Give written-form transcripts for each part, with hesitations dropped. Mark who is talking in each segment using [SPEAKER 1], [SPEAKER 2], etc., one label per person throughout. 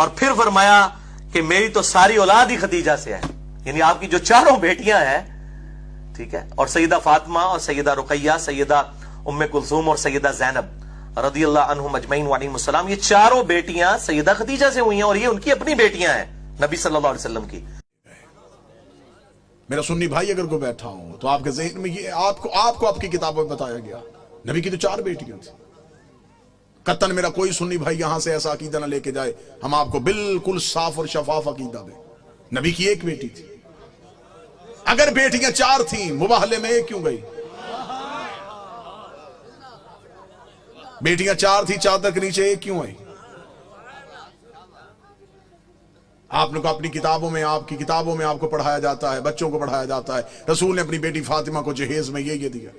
[SPEAKER 1] اور پھر فرمایا کہ میری تو ساری اولاد ہی خدیجہ سے ہے، یعنی آپ کی جو چاروں بیٹیاں ہیں، ٹھیک ہے، اور سیدہ فاطمہ اور سیدہ رقیہ، سیدہ ام کلثوم اور سیدہ زینب رضی اللہ عنہم اجمعین وعلیہم السلام، یہ چاروں بیٹیاں سیدہ خدیجہ سے ہوئی ہیں، اور یہ ان کی اپنی بیٹیاں ہیں نبی صلی اللہ علیہ وسلم کی۔
[SPEAKER 2] میرا سنی بھائی اگر کوئی بیٹھا ہو تو آپ کے ذہن میں یہ آپ کو آپ کی کتابوں میں بتایا گیا نبی کی تو 4 بیٹیاں تھیں۔ قطن میرا کوئی سنی بھائی یہاں سے ایسا عقیدہ نہ لے کے جائے، ہم آپ کو بالکل صاف اور شفاف عقیدہ دیں، نبی کی 1 بیٹی تھی۔ اگر بیٹیاں 4 تھیں، مباہلے میں 1 کیوں گئی؟ بیٹیاں 4 تھیں، چادر کے نیچے 1 کیوں آئی؟ آپ نے کو اپنی کتابوں میں، آپ کی کتابوں میں آپ کو پڑھایا جاتا ہے، بچوں کو پڑھایا جاتا ہے، رسول نے اپنی بیٹی فاطمہ کو جہیز میں یہ دیا۔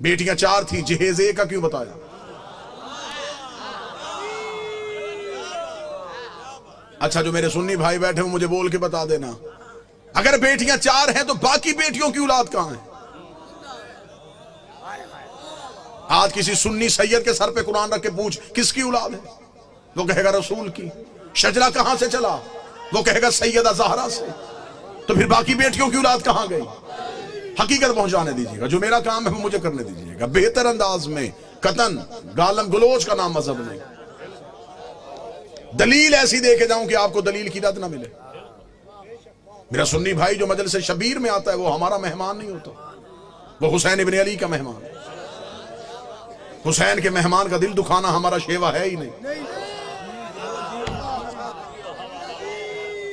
[SPEAKER 2] بیٹیاں 4 تھیں، جہیز 1 کا کیوں بتایا؟ اچھا جو میرے سنی بھائی بیٹھے ہوں مجھے بول کے بتا دینا، اگر بیٹیاں 4 ہیں تو باقی بیٹیوں کی اولاد کہاں ہے؟ آج کسی سنی سید کے سر پہ قرآن رکھ کے پوچھ کس کی اولاد ہے، وہ کہے گا رسول کی۔ شجرہ کہاں سے چلا، وہ کہے گا سیدہ زہرا سے۔ تو پھر باقی بیٹیوں کی اولاد کہاں گئی؟ حقیقت پہنچانے دیجیے گا، جو میرا کام ہے وہ مجھے کرنے دیجیے گا، بہتر انداز میں، قطن گالم گلوچ کا نام مذہب نہیں۔ دلیل ایسی دے کے جاؤں کہ آپ کو دلیل کی رد نہ ملے۔ میرا سنی بھائی جو مجلس شبیر میں آتا ہے وہ ہمارا مہمان نہیں ہوتا، وہ حسین ابن علی کا مہمان ہے۔ حسین کے مہمان کا دل دکھانا ہمارا شیوا ہے ہی نہیں۔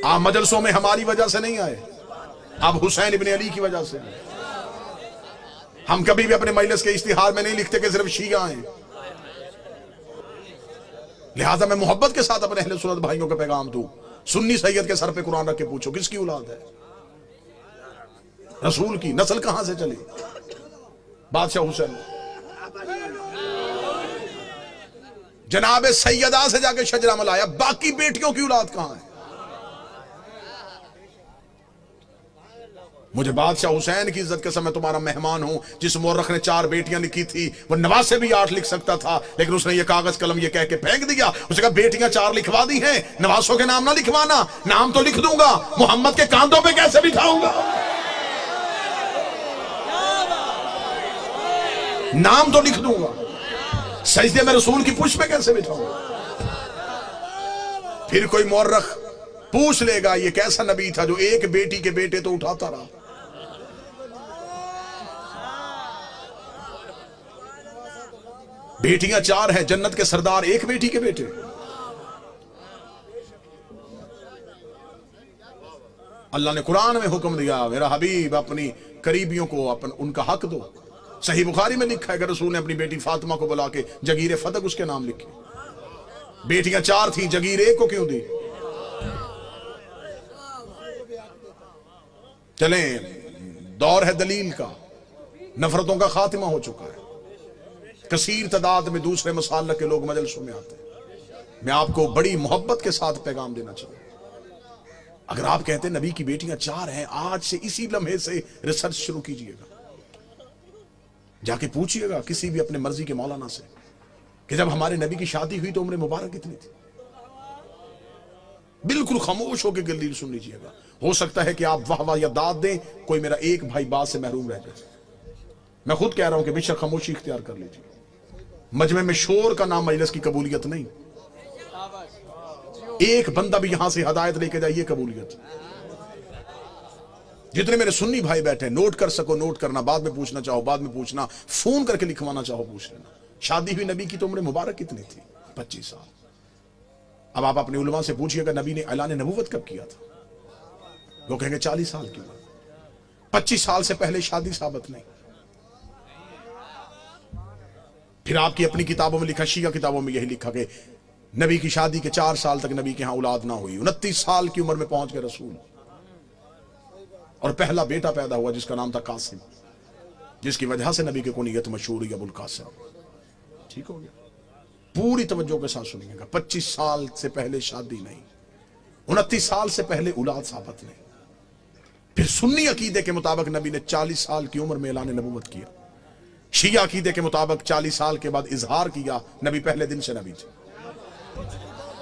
[SPEAKER 2] آپ مجلسوں میں ہماری وجہ سے نہیں آئے، آپ حسین ابن علی کی وجہ سے۔ ہم کبھی بھی اپنے مجلس کے اشتہار میں نہیں لکھتے کہ صرف شیعہ ہیں، لہذا میں محبت کے ساتھ اپنے اہل سنت بھائیوں کا پیغام دوں، سنی سید کے سر پہ قرآن رکھ کے پوچھو کس کی اولاد ہے؟ رسول کی۔ نسل کہاں سے چلی؟ بادشاہ حسین جناب سیدہ سے جا کے شجرہ ملایا، باقی بیٹیوں کی اولاد کہاں ہے؟ مجھے بادشاہ حسین کی عزت کے سمے تمہارا مہمان ہوں، جس مورخ نے 4 بیٹیاں لکھی تھی، وہ نواسے بھی 8 لکھ سکتا تھا، لیکن اس نے یہ کاغذ قلم یہ کہہ کے پھینک دیا، اس نے کہا بیٹیاں 4 لکھوا دی ہیں، نواسوں کے نام نہ لکھوانا، نام تو لکھ دوں گا، محمد کے کاندھوں پہ کیسے بٹھاؤں گا؟ نام تو لکھ دوں گا، سجدے میں رسول کی پشت پہ کیسے بٹھاؤں گا؟ پھر کوئی مورخ پوچھ لے گا یہ کیسا نبی تھا جو 1 بیٹی کے بیٹے تو اٹھاتا رہا۔ بیٹیاں 4 ہیں، جنت کے سردار 1 بیٹی کے بیٹے۔ اللہ نے قرآن میں حکم دیا میرا حبیب اپنی قریبیوں کو ان کا حق دو۔ صحیح بخاری میں لکھا ہے کہ رسول نے اپنی بیٹی فاطمہ کو بلا کے جگیر فتق اس کے نام لکھے۔ بیٹیاں 4 تھیں، جگیر 1 کو کیوں دی؟ چلیں، دور ہے دلیل کا، نفرتوں کا خاتمہ ہو چکا ہے، کثیر تعداد میں دوسرے مسالک کے لوگ مجلسوں میں آتے ہیں۔ میں آپ کو بڑی محبت کے ساتھ پیغام دینا چاہوں، اگر آپ کہتے ہیں نبی کی بیٹیاں 4 ہیں، آج سے اسی لمحے سے ریسرچ شروع کیجئے گا، جا کے پوچھئے گا کسی بھی اپنے مرضی کے مولانا سے کہ جب ہمارے نبی کی شادی ہوئی تو عمر مبارک کتنی تھی؟ بالکل خاموش ہو کے دلیل سن لیجئے گا۔ ہو سکتا ہے کہ آپ واہ واہ یا داد دیں، کوئی میرا 1 بھائی بات سے محروم رہ جائے۔ میں خود کہہ رہا ہوں کہ بے شک خاموشی اختیار کر لیجئے، مجمع میں شور کا نام مجلس کی قبولیت نہیں، ایک بندہ بھی یہاں سے ہدایت لے کے جائے یہ قبولیت۔ جتنے میرے سنی بھائی بیٹھے نوٹ کر سکو نوٹ کرنا، بعد میں پوچھنا چاہو بعد میں پوچھنا، فون کر کے لکھوانا چاہو پوچھ لینا۔ شادی ہوئی نبی کی تو عمر مبارک کتنی تھی؟ 25 سال۔ اب آپ اپنے علماء سے پوچھئے گا نبی نے اعلان نبوت کب کیا تھا؟ وہ کہیں گے 40 سال کی عمر، 25 سال سے پہلے شادی ثابت نہیں۔ پھر آپ کی اپنی کتابوں میں لکھا، شیعہ کتابوں میں یہی لکھا کہ نبی کی شادی کے 4 سال تک نبی کے ہاں اولاد نہ ہوئی، 29 سال کی عمر میں پہنچ گئے رسول، اور پہلا بیٹا پیدا ہوا جس کا نام تھا قاسم، جس کی وجہ سے نبی کی کنیت مشہور ہوئی ابو القاسم۔ ٹھیک ہو گیا؟ پوری توجہ کے ساتھ سنیے گا، 25 سال سے پہلے شادی نہیں، 29 سال سے پہلے اولاد ثابت نہیں۔ پھر سنی عقیدے کے مطابق نبی نے 40 سال کی عمر میں اعلان نبوت کیا، شیعہ عقیدے کے مطابق 40 سال کے بعد اظہار کیا، نبی پہلے دن سے نبی تھے۔